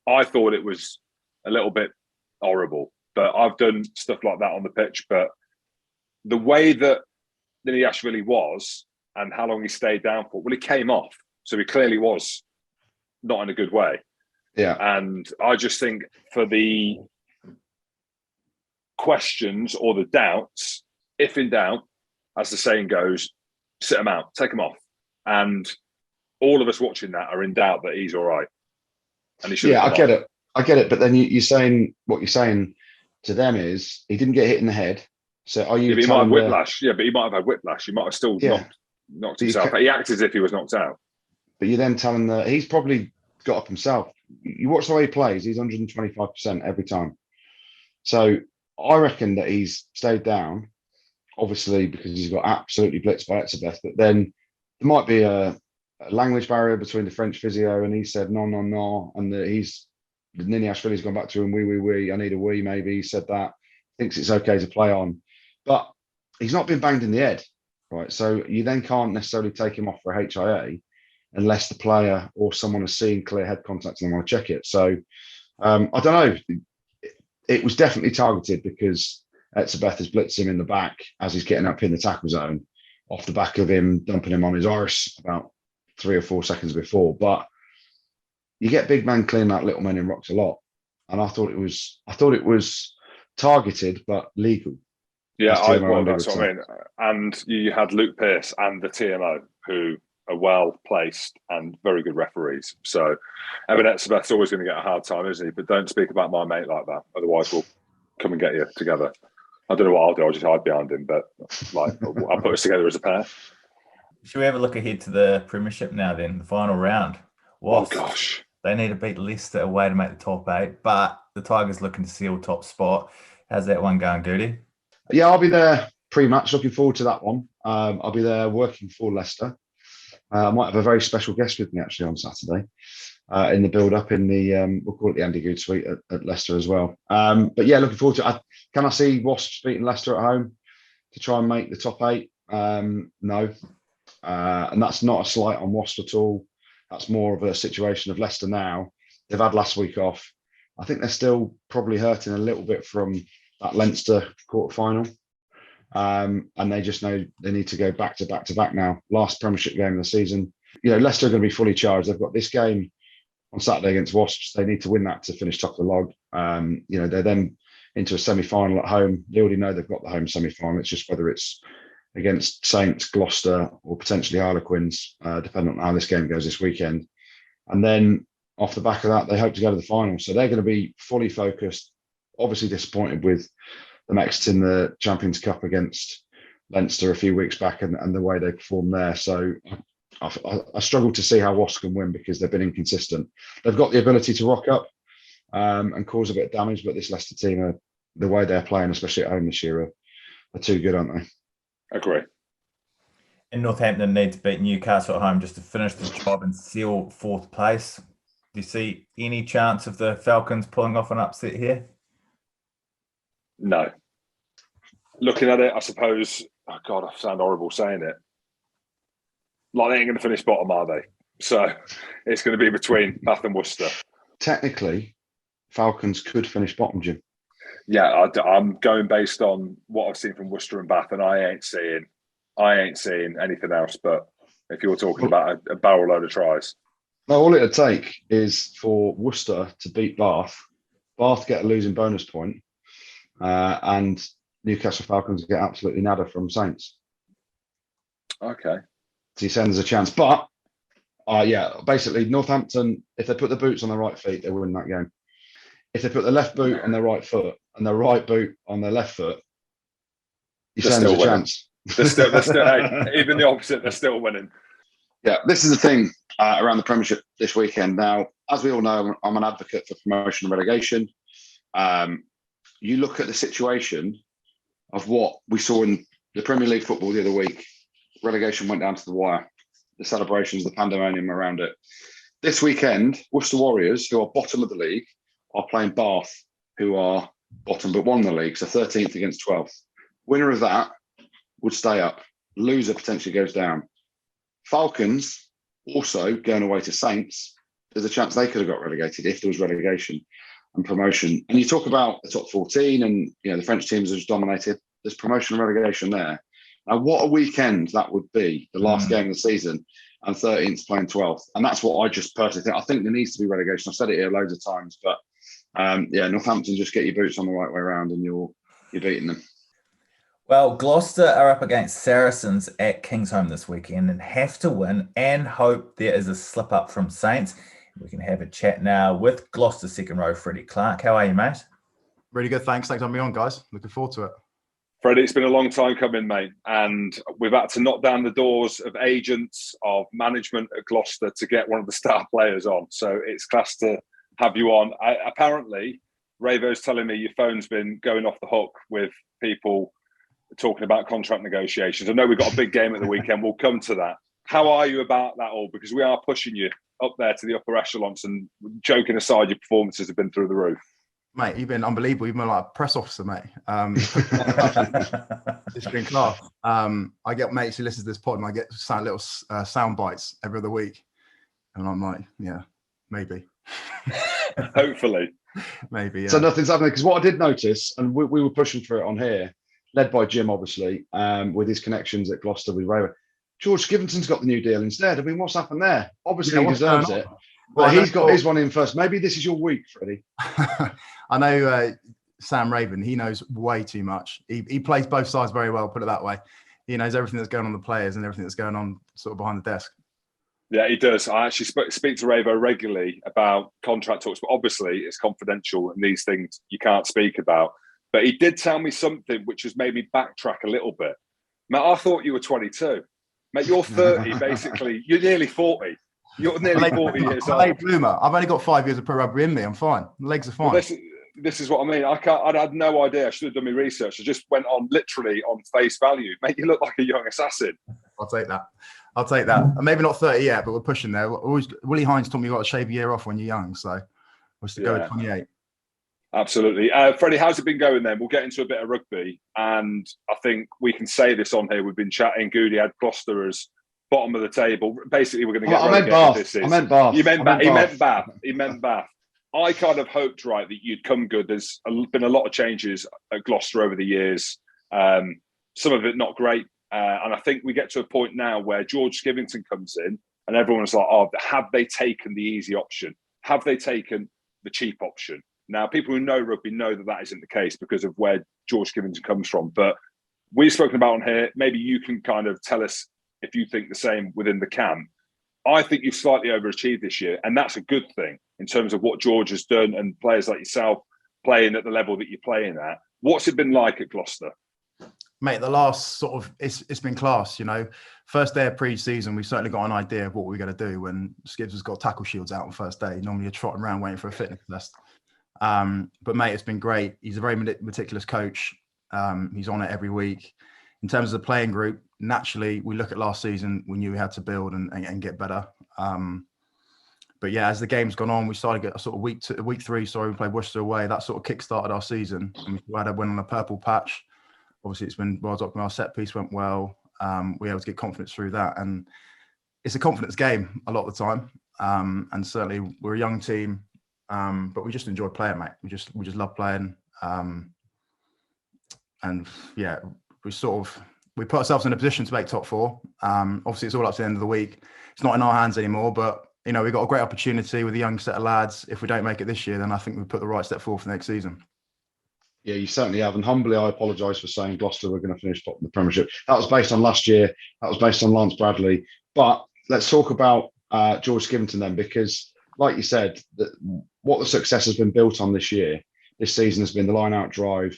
I thought it was a little bit horrible. But I've done stuff like that on the pitch. But the way that Nini Ashvili was and how long he stayed down for, well, he came off. So he clearly was not in a good way. Yeah. And I just think for the questions or the doubts, if in doubt, as the saying goes, sit him out, take him off. And all of us watching that are in doubt that he's all right. And he should. Yeah, I get it. But then you're saying what you're saying to them is he didn't get hit in the head. So are you? Yeah, but he might have whiplash. Yeah, but he might have had whiplash. He might have still knocked himself out. He acted as if he was knocked out. But you then tell him that he's probably got up himself. You watch the way he plays, he's 125% every time. So I reckon that he's stayed down, obviously, because he's got absolutely blitzed by Etzebeth. But then there might be a language barrier between the French physio and he said, no. And Nini Ashvili's gone back to him, we, I need a wee, maybe. He said that, thinks it's okay to play on. But he's not been banged in the head, right? So you then can't necessarily take him off for a HIA unless the player or someone has seen clear head contact and they want to check it. So I don't know. It was definitely targeted because Etzebeth has blitzed him in the back as he's getting up in the tackle zone off the back of him dumping him on his arse about 3 or 4 seconds before. But you get big man cleaning out little men in rocks a lot. And I thought it was targeted but legal. Yeah, that's what I mean. And you had Luke Pearce and the TMO, who are well placed and very good referees. So Eben Etzebeth's always going to get a hard time, isn't he? But don't speak about my mate like that. Otherwise we'll come and get you together. I don't know what I'll do, I'll just hide behind him, but I'll put us together as a pair. Should we have a look ahead to the Premiership now then, the final round? Oh gosh. They need to beat Leicester away to make the top 8, but the Tigers looking to seal top spot. How's that one going, Goodey? Yeah, I'll be there pre-match. Looking forward to that one. I'll be there working for Leicester. I might have a very special guest with me actually on Saturday. in the build-up in the we'll call it the Andy Good suite at Leicester as well. But yeah, looking forward to it. Can I see Wasps beating Leicester at home to try and make the top 8? No. And that's not a slight on Wasps at all. That's more of a situation of Leicester now. They've had last week off. I think they're still probably hurting a little bit from that Leinster quarter-final. And they just know they need to go back to back now. Last Premiership game of the season. Leicester are going to be fully charged. They've got this game on Saturday against Wasps. They need to win that to finish top of the log. They're then into a semi-final at home. They already know they've got the home semi-final. It's just whether it's against Saints, Gloucester, or potentially Harlequins, depending on how this game goes this weekend. And then off the back of that, they hope to go to the final. So they're going to be fully focused. Obviously disappointed with the Mexicans in the Champions Cup against Leinster a few weeks back and the way they performed there. So I struggle to see how Wasps can win because they've been inconsistent. They've got the ability to rock up and cause a bit of damage, but this Leicester team, the way they're playing, especially at home this year, are too good, aren't they? Agree. And Northampton need to beat Newcastle at home just to finish the job and seal 4th place. Do you see any chance of the Falcons pulling off an upset here? No. Looking at it, I suppose, oh God, I sound horrible saying it. Like they ain't going to finish bottom, are they? So it's going to be between Bath and Worcester. Technically, Falcons could finish bottom, Jim. Yeah, I'm going based on what I've seen from Worcester and Bath, and I ain't seeing anything else. But if you're talking about a barrel load of tries, no, all it'd take is for Worcester to beat Bath, Bath get a losing bonus point, and Newcastle Falcons get absolutely nada from Saints. Okay, so you saying there's a chance, but basically Northampton, if they put the boots on the right feet, they win that game. If they put the left boot on their right foot and the right boot on their left foot, you're saying there's a chance. They're still even the opposite, they're still winning. Yeah, this is the thing around the Premiership this weekend. Now, as we all know, I'm an advocate for promotion and relegation. You look at the situation of what we saw in the Premier League football the other week. Relegation went down to the wire. The celebrations, the pandemonium around it. This weekend, Worcester Warriors, who are bottom of the league, are playing Bath, who are bottom but won the league, so 13th against 12th. Winner of that would stay up. Loser potentially goes down. Falcons also going away to Saints. There's a chance they could have got relegated if there was relegation and promotion. And you talk about the top 14 and the French teams have just dominated. There's promotion and relegation there. Now, what a weekend that would be, the last game of the season, and 13th playing 12th. And that's what I just personally think. I think there needs to be relegation. I've said it here loads of times, but Northampton, just get your boots on the right way around and you're beating them. Well, Gloucester are up against Saracens at Kingsholm this weekend and have to win and hope there is a slip up from Saints. We can have a chat now with Gloucester second row, Freddie Clarke. How are you, mate? Really good, thanks. Thanks for having me on, guys. Looking forward to it. Freddie, it's been a long time coming, mate. And we've had to knock down the doors of agents, of management at Gloucester to get one of the star players on. So it's class to have you on. Apparently, Ravo's telling me your phone's been going off the hook with people talking about contract negotiations. I know we've got a big game at the weekend. We'll come to that. How are you about that all? Because we are pushing you up there to the upper echelons, and joking aside, your performances have been through the roof. Mate, you've been unbelievable. You've been like a press officer, mate. It's been class. I get mates who listen to this pod and I get little sound bites every other week. And I'm like, yeah, maybe. Hopefully. Maybe, yeah. So nothing's happening. Because what I did notice, and we were pushing for it on here, led by Jim, obviously, with his connections at Gloucester with Ravo. George Skivington's got the new deal instead. I mean, what's happened there? Obviously, he deserves it. Well, he's got his one in first. Maybe this is your week, Freddie. I know Sam Raven. He knows way too much. He plays both sides very well, put it that way. He knows everything that's going on with the players and everything that's going on sort of behind the desk. Yeah, he does. I actually speak to Ravo regularly about contract talks, but obviously it's confidential and these things you can't speak about. But he did tell me something which has made me backtrack a little bit. Mate, I thought you were 22. Mate, you're 30, basically. You're nearly 40. You're nearly 40 years old. Late bloomer. I've only got 5 years of pro rugby in me. I'm fine. My legs are fine. Well, this is what I mean. I had no idea. I should have done my research. I just went on literally on face value. Mate, you look like a young assassin. I'll take that. Maybe not 30 yet, but we're pushing there. Willie Hines told me you got to shave a year off when you're young, so we're to go with 28. Absolutely. Freddie, how's it been going then? We'll get into a bit of rugby, and I think we can say this on here. We've been chatting. Goodey had Gloucester as bottom of the table. Basically, we're going to get relegated. I meant Bath. You meant Bath. He meant Bath. He meant Bath. I kind of hoped, right, that you'd come good. There's been a lot of changes at Gloucester over the years. Some of it not great. And I think we get to a point now where George Skivington comes in and everyone's like, oh, have they taken the easy option? Have they taken the cheap option? Now, people who know rugby know that isn't the case because of where George Skivington comes from. But we've spoken about on here, maybe you can kind of tell us if you think the same within the camp. I think you've slightly overachieved this year, and that's a good thing in terms of what George has done and players like yourself playing at the level that you're playing at. What's it been like at Gloucester? Mate, the last sort of, it's been class, you know. First day of pre-season, we certainly got an idea of what we were going to do when Skibbs has got tackle shields out on first day. Normally you're trotting around waiting for a fitness test. But mate, it's been great. He's a very meticulous coach. He's on it every week. In terms of the playing group, naturally, we look at last season, we knew we had to build and get better. But yeah, as the game's gone on, we started to get a sort of week 3, we played Worcester away. That sort of kick-started our season. And we had a win on a purple patch. Obviously, it's been well documented. Our set piece went well. We were able to get confidence through that. And it's a confidence game a lot of the time. And certainly, we're a young team, but we just enjoy playing, mate. We just love playing. And yeah, we put ourselves in a position to make top 4. Obviously, it's all up to the end of the week. It's not in our hands anymore, but you know, we've got a great opportunity with a young set of lads. If we don't make it this year, then I think we put the right step forward for next season. Yeah, you certainly have. And humbly, I apologise for saying Gloucester were going to finish top in the Premiership. That was based on last year. That was based on Lance Bradley. But let's talk about George Skivington then, because like you said, what the success has been built on this season has been the line-out drive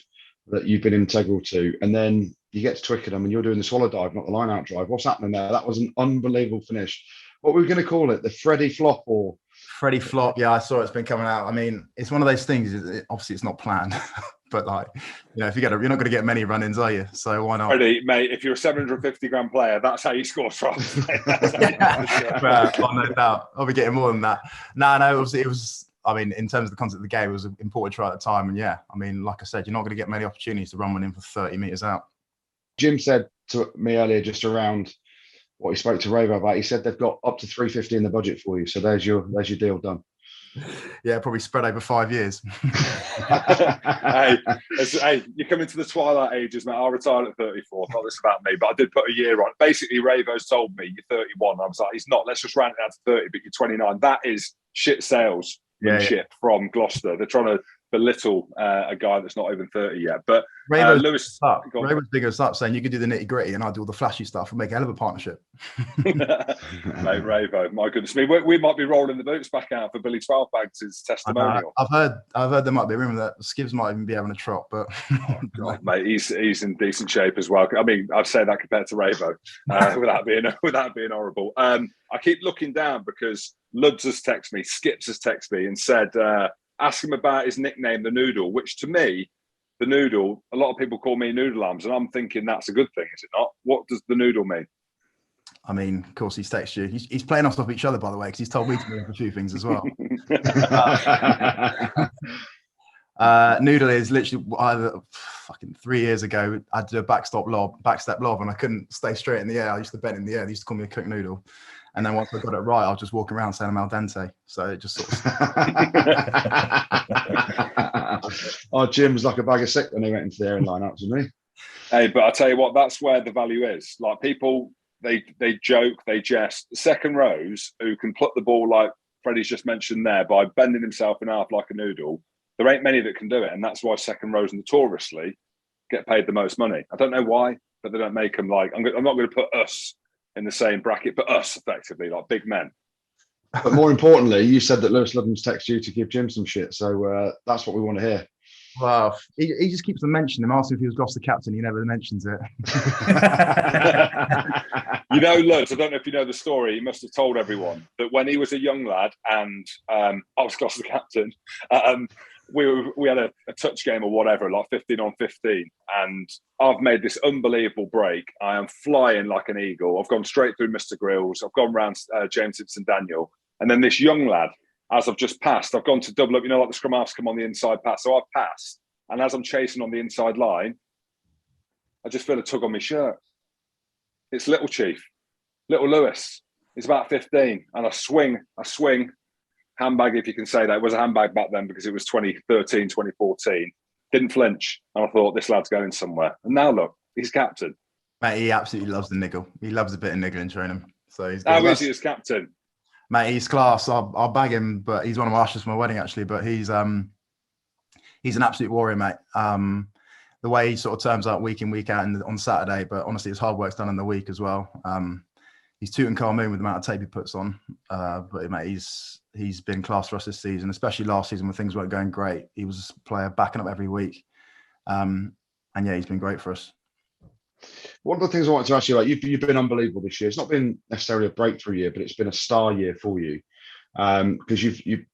that you've been integral to. And then you get to Twickenham and you're doing the swallow dive, not the line-out drive. What's happening there? That was an unbelievable finish. What were we going to call it? The Freddie flop or? Freddie flop. Yeah, I saw it's been coming out. I mean, it's one of those things. Obviously, it's not planned, but like, you know, if you're not going to get many run-ins, are you? So why not? Freddie, mate, if you're a 750 grand player, that's how you score tries. No doubt. I'll be getting more than that. No, obviously it was. I mean, in terms of the concept of the game, it was an important try at the time. And yeah, I mean, like I said, you're not going to get many opportunities to run one in for 30 metres out. Jim said to me earlier, just around what he spoke to Ravo about, he said they've got up to 350 in the budget for you. So there's your deal done. Yeah, probably spread over 5 years. hey, you're coming to the twilight ages, mate. I retired at 34. Not this about me, but I did put a year on. Basically, Ravo's told me you're 31. I was like, he's not. Let's just round it down to 30, but you're 29. That is shit sales. From Gloucester. They're trying to belittle a guy that's not even 30 yet. But Lewis, Ravo's digging us up saying you can do the nitty gritty and I'll do all the flashy stuff and make a hell of a partnership. Mate, Ravo, my goodness me, we might be rolling the boots back out for Billy 12 Bags' testimonial. I've heard there might be a rumour that Skivs might even be having a trot, but God, mate, he's in decent shape as well. I mean, I'd say that compared to Ravo, without being horrible. I keep looking down because Luds has texted me, Skips has texted me and said, ask him about his nickname, the Noodle, which to me, the Noodle, a lot of people call me Noodle Arms, and I'm thinking that's a good thing, is it not? What does the Noodle mean? I mean, of course, he's texted you. He's playing off each other, by the way, because he's told me to move a few things as well. Noodle is literally fucking 3 years ago. I did a backstep lob, and I couldn't stay straight in the air. I used to bend in the air. They used to call me a cook noodle. And then once I got it right, I was just walking around saying I'm al dente. So it just sort of. Jim's like a bag of sick when he went into the air and line up, wasn't he? Hey, but I tell you what, that's where the value is. Like people, they joke, they jest. Second rows who can put the ball like Freddie's just mentioned there by bending himself in half like a noodle. There ain't many that can do it, and that's why second rows notoriously get paid the most money. I don't know why, but they don't make them like. I'm not going to put us in the same bracket, but us effectively like big men. But more importantly, you said that Lewis Ludham's texted you to give Jim some shit, so that's what we want to hear. Well, he just keeps on mentioning him, asking if he was Gloucester captain. He never mentions it. You know, Lutz, I don't know if you know the story. He must have told everyone that when he was a young lad and I was Gloucester captain, we had a touch game or whatever, like 15 on 15, and I've made this unbelievable break. I am flying like an eagle. I've gone straight through Mr. Grills. I've gone round James Simpson Daniel, and then this young lad, as I've just passed, I've gone to double up. You know, like the scrum halves come on the inside pass. So I've passed, and as I'm chasing on the inside line, I just feel a tug on my shirt. It's Little Chief, Little Lewis. He's about 15, and I swing. Handbag, if you can say that. It was a handbag back then because it was 2013, 2014. Didn't flinch. And I thought, this lad's going somewhere. And now look, he's captain. Mate, he absolutely loves the niggle. He loves a bit of niggling training. So he's How is he as captain? Mate, he's class. I'll bag him, but he's one of my ushers for my wedding, actually. But he's an absolute warrior, mate. The way he sort of turns up week in, week out on Saturday, but honestly, his hard work's done in the week as well. He's Tutankhamun with the amount of tape he puts on. But mate, he's been class for us this season, especially last season when things weren't going great. He was a player backing up every week. And yeah, he's been great for us. One of the things I wanted to ask you, like you've been unbelievable this year. It's not been necessarily a breakthrough year, but it's been a star year for you. Because you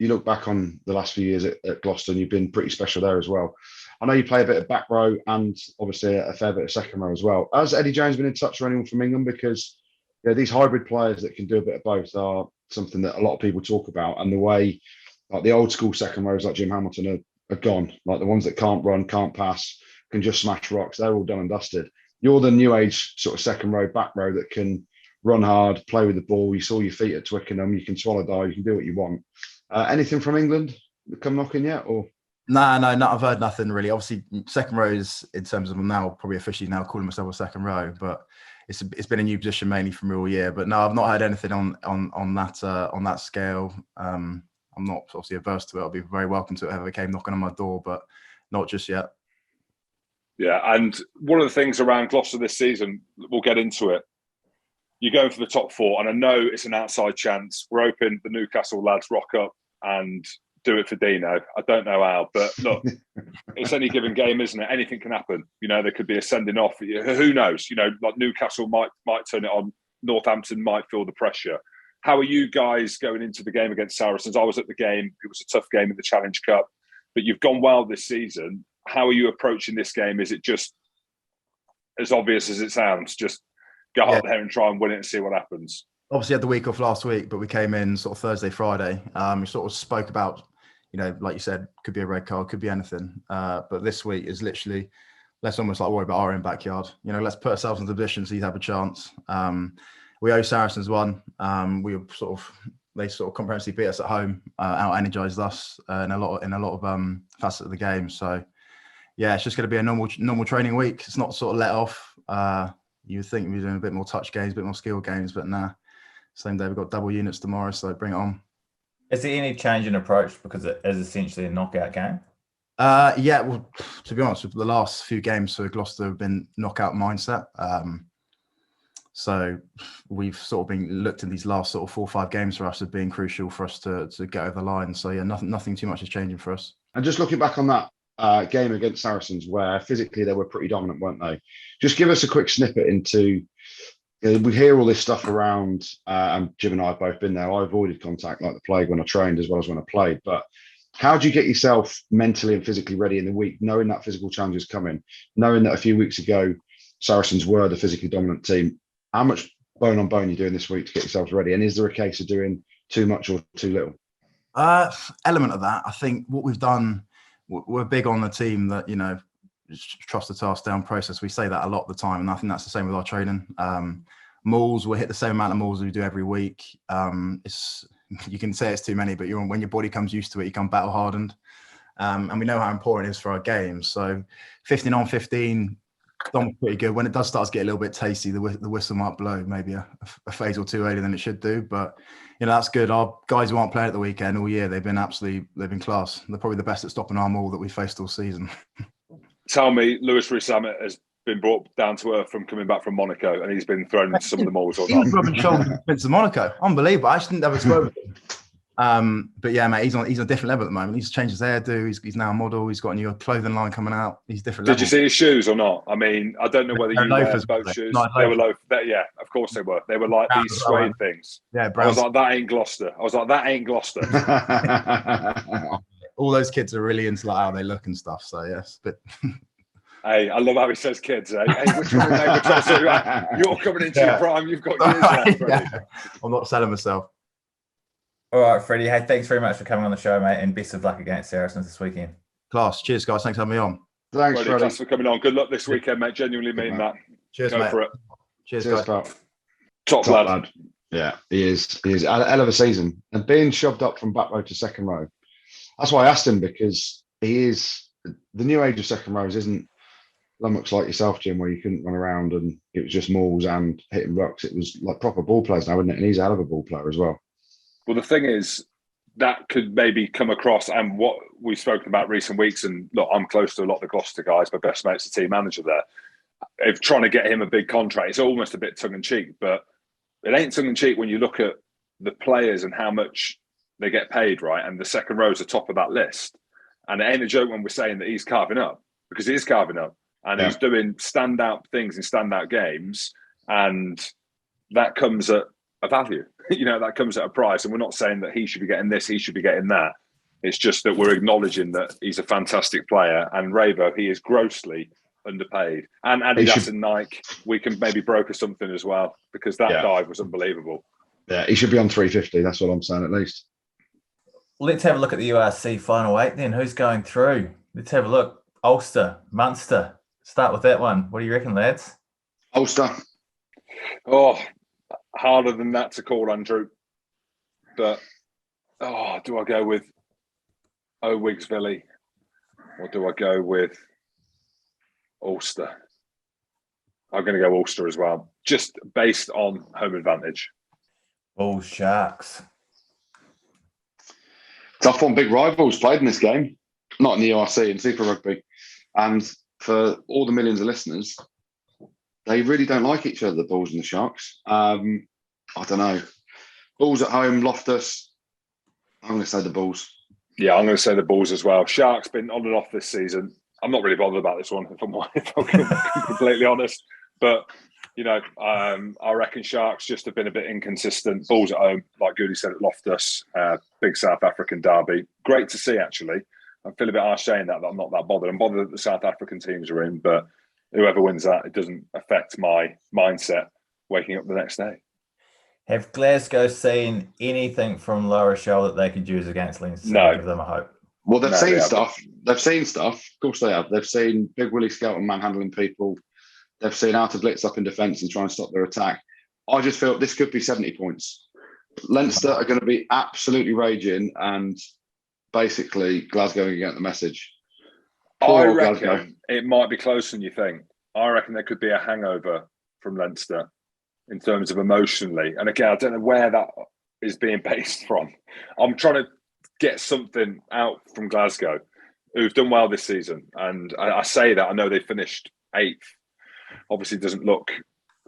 look back on the last few years at Gloucester and you've been pretty special there as well. I know you play a bit of back row and obviously a fair bit of second row as well. Has Eddie Jones been in touch with anyone from England? Because these hybrid players that can do a bit of both are something that a lot of people talk about. And the way, like the old school second rows like Jim Hamilton are gone. Like the ones that can't run, can't pass, can just smash rocks. They're all done and dusted. You're the new age sort of second row, back row that can run hard, play with the ball. You saw your feet at Twickenham. You can swallow dive. You can do what you want. Anything from England come knocking yet? Or No, I've heard nothing really. Obviously, second row is, in terms of them now, probably officially now calling myself a second row, but it's been a new position mainly from all year. But no, I've not heard anything on that scale. I'm not obviously averse to it. I'll be very welcome to it if it ever came knocking on my door, but not just yet. Yeah, and one of the things around Gloucester this season, we'll get into it. You're going for the top four, and I know it's an outside chance. We're hoping the Newcastle lads rock up and do it for Dino. I don't know how, but look, it's any given game, isn't it? Anything can happen. There could be a sending off. Who knows? Like Newcastle might turn it on. Northampton might feel the pressure. How are you guys going into the game against Saracens? I was at the game. It was a tough game in the Challenge Cup, but you've gone well this season. How are you approaching this game? Is it just as obvious as it sounds? Just go out there and try and win it and see what happens. Obviously had the week off last week, but we came in sort of Thursday, Friday. We sort of spoke about, like you said, could be a red card, could be anything. But this week is literally, let's almost like worry about our own backyard. Let's put ourselves in the position so you have a chance. We owe Saracens one. They sort of comprehensively beat us at home, out energized us in a lot of facets of the game. So yeah, it's just going to be a normal training week. It's not sort of let off. You would think we'd be doing a bit more touch games, a bit more skill games, but nah. Same day, we've got double units tomorrow, so bring it on. Is there any change in approach because it is essentially a knockout game? Yeah, well, to be honest, the last few games for Gloucester have been knockout mindset. So we've sort of been looked at these last sort of 4 or 5 games for us as being crucial for us to get over the line. So yeah, nothing too much is changing for us. And just looking back on that game against Saracens, where physically they were pretty dominant, weren't they? Just give us a quick snippet into. We hear all this stuff around, and Jim and I have both been there. I avoided contact like the plague when I trained as well as when I played. But how do you get yourself mentally and physically ready in the week, knowing that physical challenge is coming, knowing that a few weeks ago Saracens were the physically dominant team? How much bone on bone are you doing this week to get yourselves ready? And is there a case of doing too much or too little? Element of that. I think what we've done, we're big on the team that, trust the task down process. We say that a lot of the time, and I think that's the same with our training. Mauls, we'll hit the same amount of mauls as we do every week. You can say it's too many, but when your body comes used to it, you come battle hardened. And we know how important it is for our games. So 15 on 15, done pretty good. When it does start to get a little bit tasty, the whistle might blow maybe a phase or two earlier than it should do. But that's good. Our guys who aren't playing at the weekend all year, they've been class. They're probably the best at stopping our maul that we faced all season. Tell me, Lewis Rees-Zammit has been brought down to earth from coming back from Monaco, and he's been thrown into some of the mauls. He was rubbing shoulders with Monaco. Unbelievable. I actually didn't have a swear with him. But yeah, mate, he's on a different level at the moment. He's changed his hairdo. He's now a model. He's got a new clothing line coming out. He's different. Did you see his shoes or not? I mean, I don't know whether you wear both shoes. They were loafers. Yeah, of course they were. They were like these suede things. Yeah, I was like, that ain't Gloucester. all those kids are really into like how they look and stuff. So yes, but Hey, I love how he says kids. Hey, which one, mate? We're trying to sort you out. You're coming into your prime. You've got years left, Freddie. Yeah. I'm not selling myself. All right, Freddie. Hey, thanks very much for coming on the show, mate, and best of luck against Saracens this weekend. Class. Cheers, guys. Thanks for having me on. Thanks, Freddie, thanks for coming on. Good luck this weekend, mate. Genuinely mean that. Cheers, Go mate. for it. Cheers, Cheers, guys. pal. Top lad. Yeah, he is. He is a hell of a season. And being shoved up from back row to second row. That's why I asked him, because he is the new age of second rows isn't lummox like yourself, Jim, where you couldn't run around and it was just mauls and hitting rucks. It was like proper ball players now, isn't it? And he's a hell of a ball player as well. Well, the thing is, that could maybe come across, and what we've spoken about recent weeks, and look, I'm close to a lot of the Gloucester guys, my best mate's the team manager there. If trying to get him a big contract, it's almost a bit tongue-in-cheek, but it ain't tongue-in-cheek when you look at the players and how much they get paid, right? And the second row is the top of that list. And it ain't a joke when we're saying that he's carving up, because he is carving up. And he's doing standout things in standout games, and that comes at a value. That comes at a price. And we're not saying that he should be getting this, he should be getting that. It's just that we're acknowledging that he's a fantastic player. And Ravo, he is grossly underpaid. And Adidas and Nike, we can maybe broker something as well, because that dive was unbelievable. Yeah, he should be on 350. That's what I'm saying, at least. Let's have a look at the URC final 8 then. Who's going through? Let's have a look. Ulster, Munster. Start with that one. What do you reckon, lads? Ulster. Oh, harder than that to call, Andrew. But, do I go with Wigsville, or do I go with Ulster? I'm going to go Ulster as well, just based on home advantage. Bulls, Sharks. Tough one. Big rivals played in this game. Not in the URC, in Super Rugby. And for all the millions of listeners, they really don't like each other, the Bulls and the Sharks. I don't know. Bulls at home, Loftus. I'm going to say the Bulls. Yeah, I'm going to say the Bulls as well. Sharks been on and off this season. I'm not really bothered about this one, if I'm completely honest. But, I reckon Sharks just have been a bit inconsistent. Bulls at home, like Goodey said at Loftus, big South African derby. Great to see, actually. I feel a bit harsh saying that I'm not that bothered. I'm bothered that the South African teams are in, but whoever wins that, it doesn't affect my mindset waking up the next day. Have Glasgow seen anything from La Rochelle that they could use against Leinster? No. Give them a hope. Well, they've seen stuff. They've seen stuff. Of course they have. They've seen Big Willie Skelton manhandling people. They've seen how to blitz up in defence and try and stop their attack. I just feel this could be 70 points. Leinster are going to be absolutely raging, and basically Glasgow can get the message. I reckon it might be closer than you think. I reckon there could be a hangover from Leinster in terms of emotionally. And again, I don't know where that is being based from. I'm trying to get something out from Glasgow, who've done well this season. And I say that, I know they finished 8th. Obviously, it doesn't look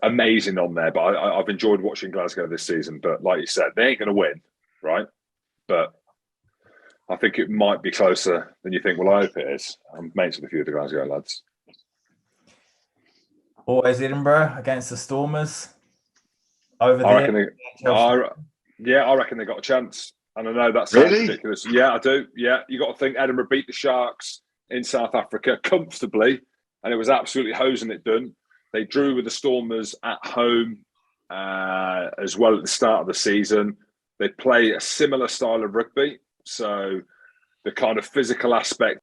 amazing on there, but I've enjoyed watching Glasgow this season. But like you said, they ain't going to win, right? But I think it might be closer than you think. Well, I hope it is. I'm mates with a few of the Glasgow lads. Always Edinburgh against the Stormers over there. I reckon they got a chance. And I know that's ridiculous. Yeah, I do. Yeah, you got to think Edinburgh beat the Sharks in South Africa comfortably, and it was absolutely hosing it done. They drew with the Stormers at home as well at the start of the season. They play a similar style of rugby, so the kind of physical aspect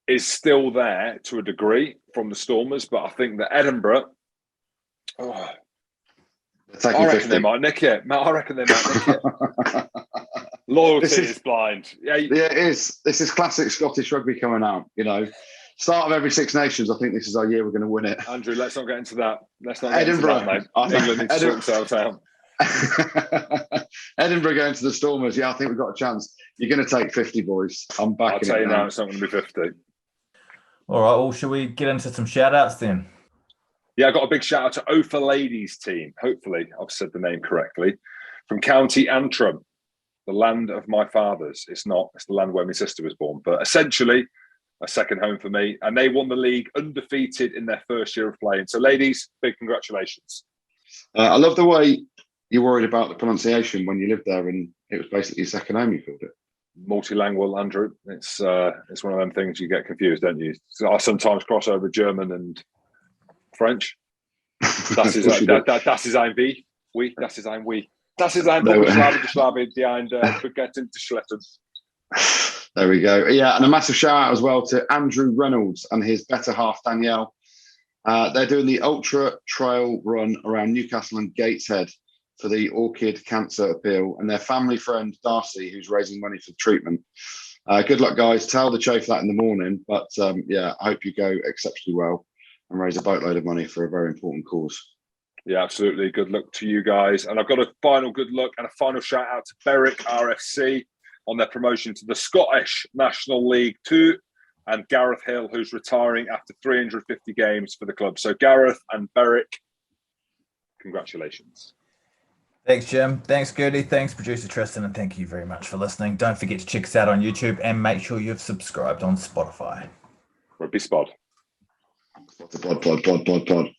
is still there to a degree from the Stormers, but I think that Edinburgh, I reckon they might nick it. I reckon they might nick it. Loyalty is blind. Yeah, it is. This is classic Scottish rugby coming out. Start of every Six Nations. I think this is our year. We're going to win it. Andrew, let's not get into that. Let's not Edinburgh, get into that, mate. England needs to sort themselves out. Edinburgh going to the Stormers. Yeah, I think we've got a chance. You're going to take 50, boys. I'm back. I'll tell you now, it's not going to be 50. All right. Well, should we get into some shout outs then? Yeah, I got a big shout out to Ophir Ladies team. Hopefully, I've said the name correctly. From County Antrim, the land of my fathers. It's not. It's the land where my sister was born. But essentially, a second home for me. And they won the league undefeated in their first year of playing. So, ladies, big congratulations. I love the way you're worried about the pronunciation when you lived there and it was basically your second home, you called it. multilingual, Andrew. It's one of them things you get confused, don't you? So I sometimes cross over German and French. Das ist ein Wie. Oui, das ist ein Wie. Das ist ein Buchstabe, die ein Vergessen zu schleppen. There we go. Yeah, and a massive shout out as well to Andrew Reynolds and his better half, Danielle. They're doing the ultra trail run around Newcastle and Gateshead for the Orchid Cancer Appeal, and their family friend Darcy, who's raising money for the treatment. Good luck, guys. Tell the chafe that in the morning, but I hope you go exceptionally well and raise a boatload of money for a very important cause. Yeah, absolutely. Good luck to you guys. And I've got a final good luck and a final shout out to Berwick RFC on their promotion to the Scottish National League 2, and Gareth Hill, who's retiring after 350 games for the club. So Gareth and Berwick, congratulations. Thanks, Jim. Thanks, Goodey. Thanks, producer Tristan, and thank you very much for listening. Don't forget to check us out on YouTube and make sure you've subscribed on Spotify. Rugby Spod. Pod.